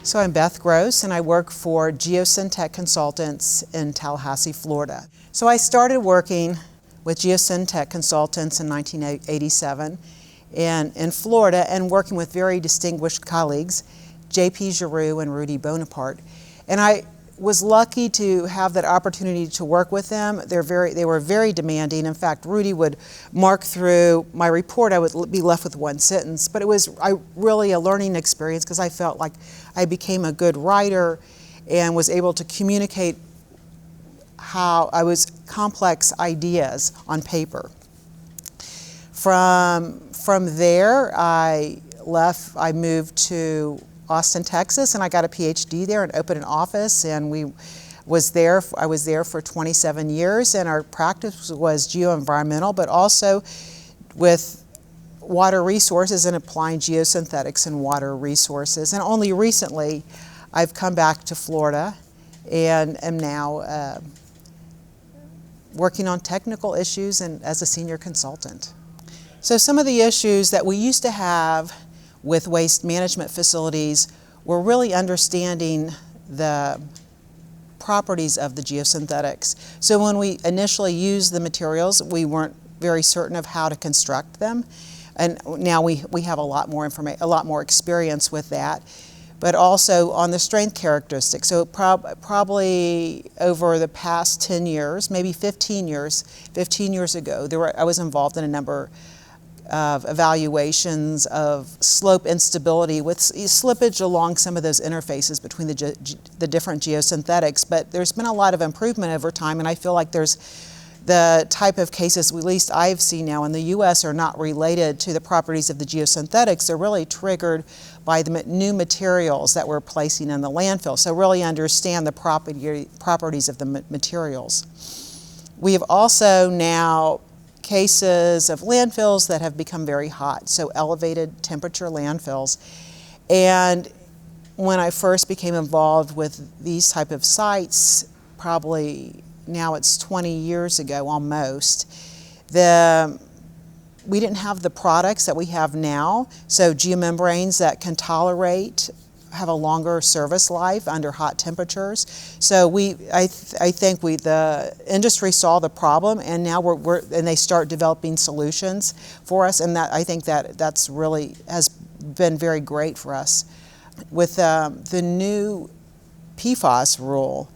So I'm Beth Gross, and I work for Geosynthetic Consultants in Tallahassee, Florida. So I started working with Geosynthetic Consultants in 1987 in Florida, and working with very distinguished colleagues, Giroud and Rudy Bonaparte. And I was lucky to have that opportunity to work with them. They were very demanding. In fact, Rudy would mark through my report. I would be left with one sentence, but it was really a learning experience because I felt like I became a good writer and was able to communicate how I was complex ideas on paper. From there, I moved to Austin, Texas, and I got a PhD there and opened an office, and I was there for 27 years, and our practice was geo-environmental, but also with water resources and applying geosynthetics in water resources. And only recently, I've come back to Florida and am now working on technical issues and as a senior consultant. So some of the issues that we used to have with waste management facilities were really understanding the properties of the geosynthetics. So when we initially used the materials, we weren't very certain of how to construct them. And now we have a lot more information, a lot more experience with that, but also on the strength characteristics. So probably over the past 10 years, maybe 15 years ago, I was involved in a number of evaluations of slope instability with slippage along some of those interfaces between the different geosynthetics. But there's been a lot of improvement over time, and I feel like there's the type of cases, at least I've seen now in the U.S., are not related to the properties of the geosynthetics. They're really triggered by the new materials that we're placing in the landfill. So really understand the properties of the materials. We have also now cases of landfills that have become very hot, so elevated temperature landfills. And when I first became involved with these type of sites, probably now it's 20 years ago almost, we didn't have the products that we have now. So geomembranes that can have a longer service life under hot temperatures. So I think the industry saw the problem, and now and they start developing solutions for us, and I think that's really has been very great for us. With the new PFAS rule,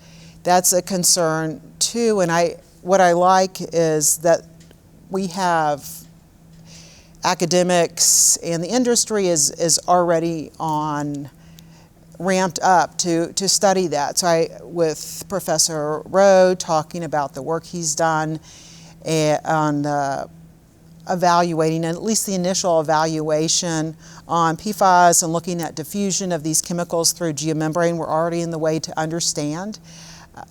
that's a concern too, and what I like is that we have academics and the industry is already ramped up to study that. So with Professor Rowe talking about the work he's done on evaluating, at least the initial evaluation on PFAS and looking at diffusion of these chemicals through geomembrane, we're already in the way to understand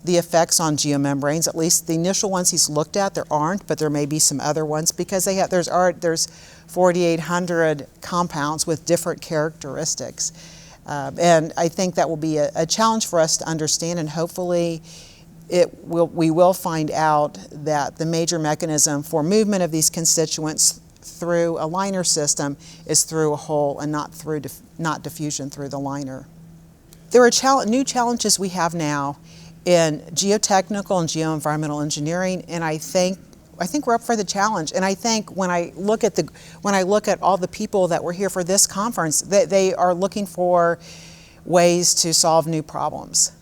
the effects on geomembranes. At least the initial ones he's looked at, there aren't, but there may be some other ones because there's 4,800 compounds with different characteristics. And I think that will be a challenge for us to understand, and hopefully we will find out that the major mechanism for movement of these constituents through a liner system is through a hole and not diffusion through the liner. There are new challenges we have now in geotechnical and geoenvironmental engineering, and I think we're up for the challenge. And I think when I look at all the people that were here for this conference, they are looking for ways to solve new problems.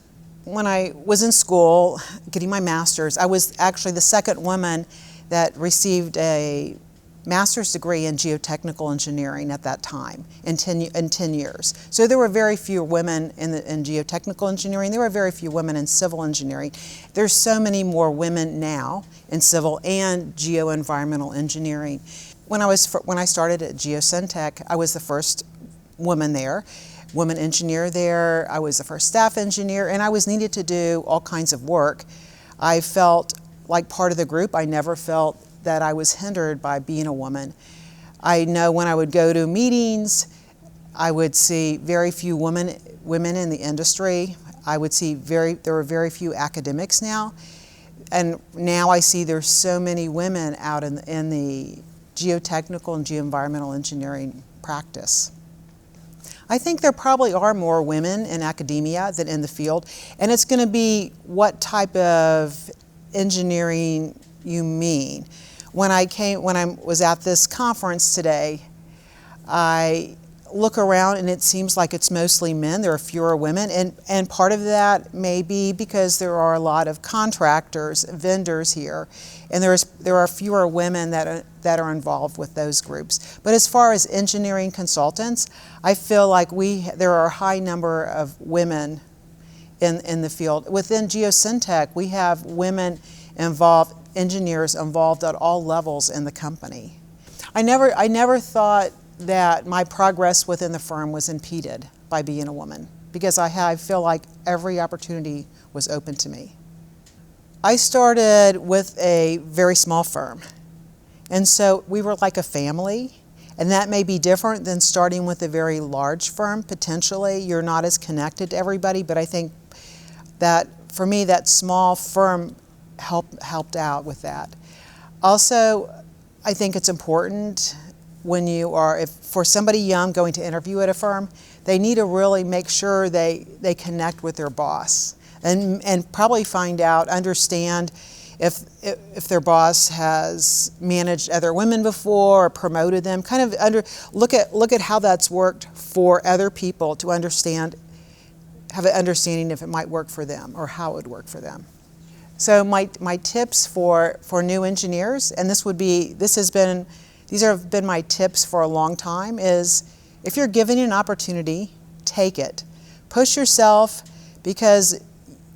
When I was in school getting my master's, I was actually the second woman that received a master's degree in geotechnical engineering at that time in 10 years. So there were very few women in geotechnical engineering. There were very few women in civil engineering. There's so many more women now in civil and geoenvironmental engineering. When I started at Geosynthetic, I was the first woman engineer there. I was the first staff engineer, and I was needed to do all kinds of work. I felt like part of the group. I never felt that I was hindered by being a woman. I know when I would go to meetings, I would see very few women in the industry. I would see there were very few academics now. And now I see there's so many women out in the geotechnical and geoenvironmental engineering practice. I think there probably are more women in academia than in the field, and it's going to be what type of engineering you mean. When I was at this conference today, I look around and it seems like it's mostly men. There are fewer women, and part of that may be because there are a lot of contractors, vendors here, and there are fewer women that are involved with those groups. But as far as engineering consultants, I feel like there are a high number of women in the field. Within Geosynthetix, we have women involved, engineers involved at all levels in the company. I never thought that my progress within the firm was impeded by being a woman, because I feel like every opportunity was open to me. I started with a very small firm, and so we were like a family, and that may be different than starting with a very large firm. Potentially, you're not as connected to everybody, but I think that for me, that small firm helped out with that. Also, I think it's important when for somebody young going to interview at a firm, they need to really make sure they connect with their boss and probably understand if their boss has managed other women before or promoted them. Kind of look at how that's worked for other people to have an understanding if it might work for them or how it would work for them. So my tips for new engineers, and these have been my tips for a long time, is if you're given an opportunity, take it. Push yourself, because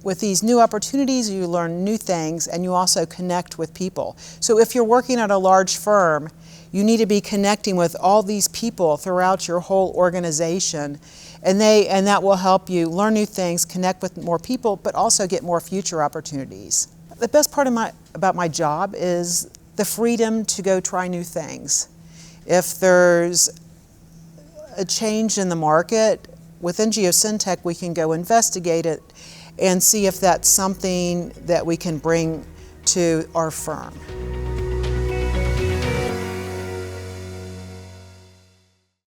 with these new opportunities, you learn new things and you also connect with people. So if you're working at a large firm, you need to be connecting with all these people throughout your whole organization, and that will help you learn new things, connect with more people, but also get more future opportunities. The best part about my job is the freedom to go try new things. If there's a change in the market, within Geosynthetic, we can go investigate it and see if that's something that we can bring to our firm.